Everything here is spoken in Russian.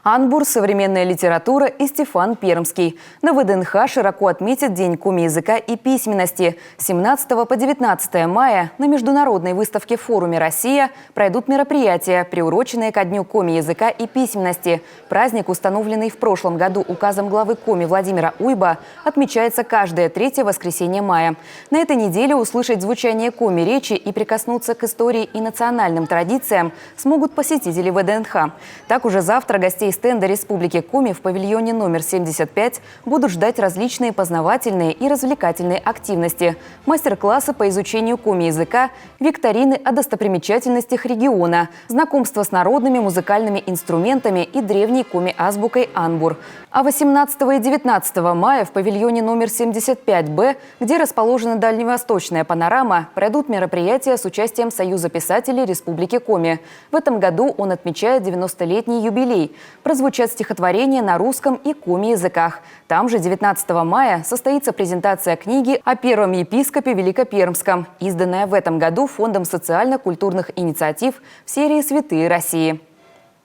Анбур, современная литература и Стефан Пермский. На ВДНХ широко отметят День коми-языка и письменности. С 17 по 19 мая на международной выставке в форуме «Россия» пройдут мероприятия, приуроченные ко Дню коми-языка и письменности. Праздник, установленный в прошлом году указом главы Коми Владимира Уйба, отмечается каждое третье воскресенье мая. На этой неделе услышать звучание коми-речи и прикоснуться к истории и национальным традициям смогут посетители ВДНХ. Так, уже завтра гостей стенда Республики Коми в павильоне номер 75 будут ждать различные познавательные и развлекательные активности, мастер-классы по изучению коми-языка, викторины о достопримечательностях региона, знакомство с народными музыкальными инструментами и древней коми-азбукой «Анбур». А 18 и 19 мая в павильоне номер 75Б, где расположена дальневосточная панорама, пройдут мероприятия с участием Союза писателей Республики Коми. В этом году он отмечает 90-летний юбилей. Прозвучат стихотворения на русском и коми-языках. Там же 19 мая состоится презентация книги о первом епископе Великопермском, изданная в этом году Фондом социально-культурных инициатив в серии «Святые России».